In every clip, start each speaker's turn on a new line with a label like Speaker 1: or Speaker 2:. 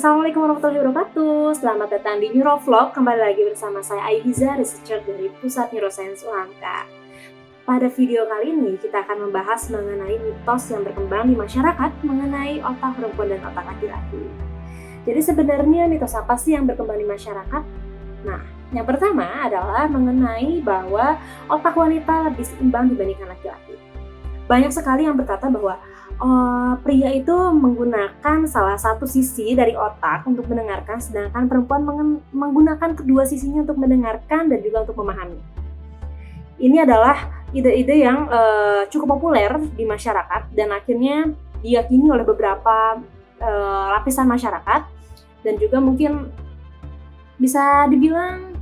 Speaker 1: Assalamualaikum warahmatullahi wabarakatuh. Selamat datang di Neurovlog. Kembali lagi bersama saya Aihiza, researcher dari Pusat Neuroscience UHAMKA. Pada video kali ini kita akan membahas mengenai mitos yang berkembang di masyarakat mengenai otak perempuan dan otak laki-laki. Jadi sebenarnya mitos apa sih yang berkembang di masyarakat? Nah, yang pertama adalah mengenai bahwa otak wanita lebih seimbang dibandingkan laki-laki. Banyak sekali yang berkata bahwa pria itu menggunakan salah satu sisi dari otak untuk mendengarkan, sedangkan perempuan menggunakan kedua sisinya untuk mendengarkan dan juga untuk memahami. Ini adalah ide-ide yang cukup populer di masyarakat dan akhirnya diyakini oleh beberapa lapisan masyarakat dan juga mungkin bisa dibilang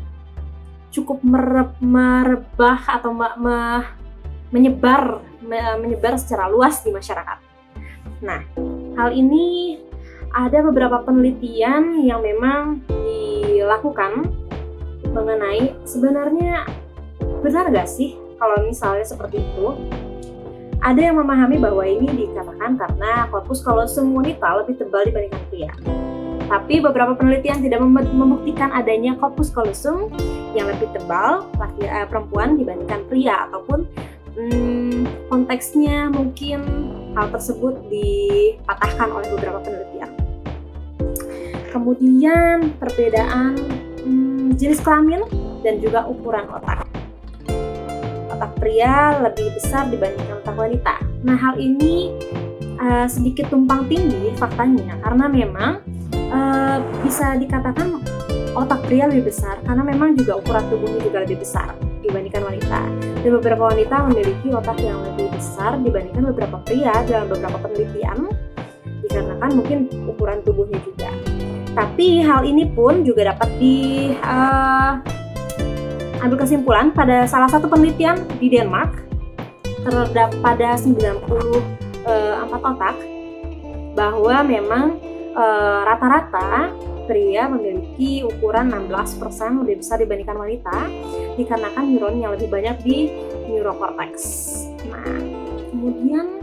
Speaker 1: cukup merebah atau menyebar secara luas di masyarakat. Nah, hal ini ada beberapa penelitian yang memang dilakukan mengenai sebenarnya benar nggak sih kalau misalnya seperti itu. Ada yang memahami bahwa ini dikatakan karena korpus kalosum wanita lebih tebal dibandingkan pria. Tapi beberapa penelitian tidak membuktikan adanya korpus kalosum yang lebih tebal perempuan dibandingkan pria, ataupun konteksnya mungkin hal tersebut dipatahkan oleh beberapa penelitian. Kemudian perbedaan jenis kelamin dan juga ukuran otak. Otak pria lebih besar dibandingkan otak wanita. Nah, hal ini sedikit tumpang tindih faktanya, karena memang bisa dikatakan otak pria lebih besar karena memang juga ukuran tubuhnya juga lebih besar dibandingkan wanita. Dan beberapa wanita memiliki otak yang lebih besar dibandingkan beberapa pria dalam beberapa penelitian, dikarenakan mungkin ukuran tubuhnya juga. Tapi hal ini pun juga dapat ambil kesimpulan pada salah satu penelitian di Denmark terhadap pada 94 otak, bahwa memang rata-rata pria memiliki ukuran 16% lebih besar dibandingkan wanita, dikarenakan neuron yang lebih banyak di neurokorteks. Nah, kemudian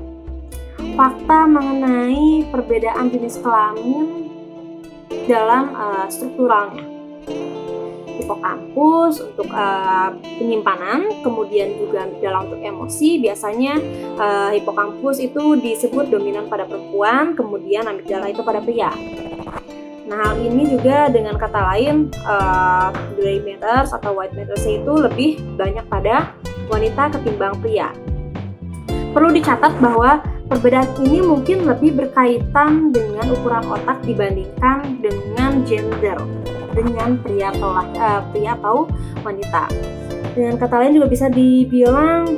Speaker 1: fakta mengenai perbedaan jenis kelamin dalam strukturalnya. Hipokampus untuk penyimpanan, kemudian juga dalam untuk emosi. Biasanya hipokampus itu disebut dominan pada perempuan, kemudian amigdala itu pada pria. Nah, hal ini juga dengan kata lain gray matters atau white matters itu lebih banyak pada wanita ketimbang pria. Perlu dicatat bahwa perbedaan ini mungkin lebih berkaitan dengan ukuran otak dibandingkan dengan gender, dengan pria atau wanita. Dengan kata lain juga bisa dibilang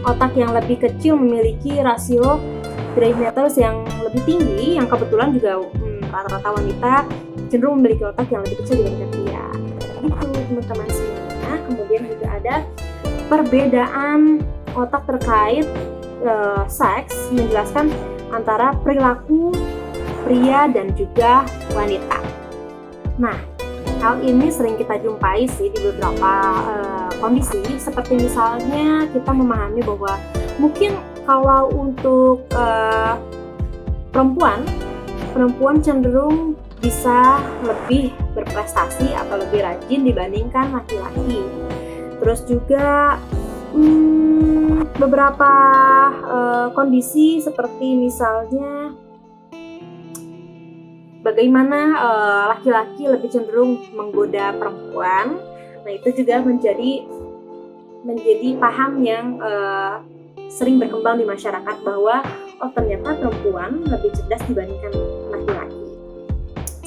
Speaker 1: otak yang lebih kecil memiliki rasio gray matters yang lebih tinggi, yang kebetulan juga rata-rata wanita cenderung memiliki otak yang lebih kecil dibandingkan pria. Itu teman-teman semuanya. Kemudian juga ada perbedaan otak terkait seks, menjelaskan antara perilaku pria dan juga wanita. Nah, hal ini sering kita jumpai sih di beberapa kondisi, seperti misalnya kita memahami bahwa mungkin kalau untuk perempuan cenderung bisa lebih berprestasi atau lebih rajin dibandingkan laki-laki. Terus juga beberapa kondisi seperti misalnya bagaimana laki-laki lebih cenderung menggoda perempuan. Nah, itu juga menjadi paham yang sering berkembang di masyarakat bahwa ternyata perempuan lebih cerdas dibandingkan laki-laki.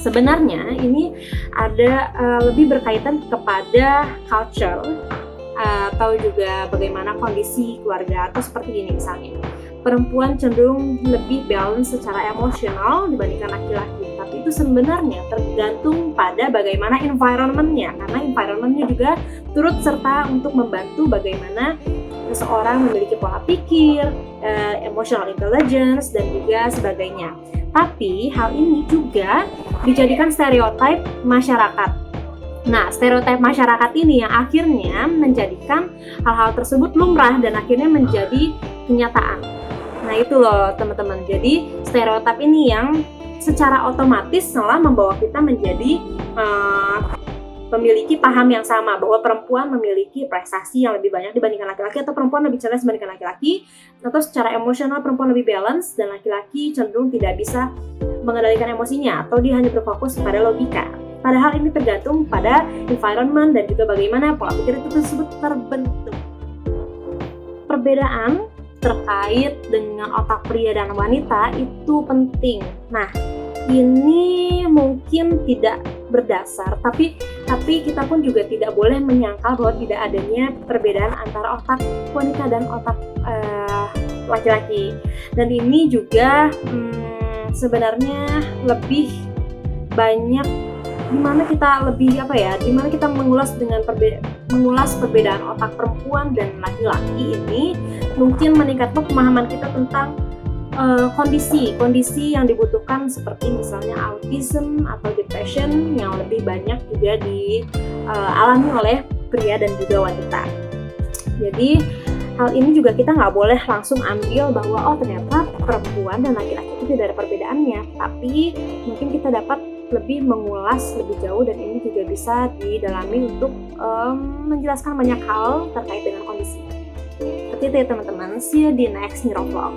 Speaker 1: Sebenarnya ini ada lebih berkaitan kepada culture atau juga bagaimana kondisi keluarga, atau seperti ini misalnya. Perempuan cenderung lebih balance secara emosional dibandingkan laki-laki. Tapi itu sebenarnya tergantung pada bagaimana environment-nya, karena environment-nya juga turut serta untuk membantu bagaimana seseorang memiliki pola pikir, emotional intelligence, dan juga sebagainya. Tapi hal ini juga dijadikan stereotip masyarakat. Nah, stereotip masyarakat ini yang akhirnya menjadikan hal-hal tersebut lumrah dan akhirnya menjadi kenyataan. Nah, itu loh teman-teman. Jadi stereotip ini yang secara otomatis malah membawa kita menjadi memiliki paham yang sama bahwa perempuan memiliki prestasi yang lebih banyak dibandingkan laki-laki, atau perempuan lebih cerdas dibandingkan laki-laki, atau secara emosional perempuan lebih balance dan laki-laki cenderung tidak bisa mengendalikan emosinya atau dia hanya berfokus pada logika. Padahal ini tergantung pada environment dan juga bagaimana pola pikir itu tersebut terbentuk. Perbedaan terkait dengan otak pria dan wanita itu penting. Nah, ini mungkin tidak berdasar, tapi kita pun juga tidak boleh menyangkal bahwa tidak adanya perbedaan antara otak wanita dan otak laki-laki. Dan ini juga sebenarnya lebih banyak dimana kita mengulas perbedaan otak perempuan dan laki-laki ini mungkin meningkatkan pemahaman kita tentang kondisi yang dibutuhkan, seperti misalnya autism atau depression yang lebih banyak juga dialami oleh pria dan juga wanita. Jadi hal ini juga kita nggak boleh langsung ambil bahwa ternyata perempuan dan laki-laki itu tidak ada perbedaannya, tapi mungkin kita dapat lebih mengulas lebih jauh, dan ini juga bisa didalami untuk menjelaskan banyak hal terkait dengan kondisi. Seperti itu ya teman-teman, see you di next neurovlog.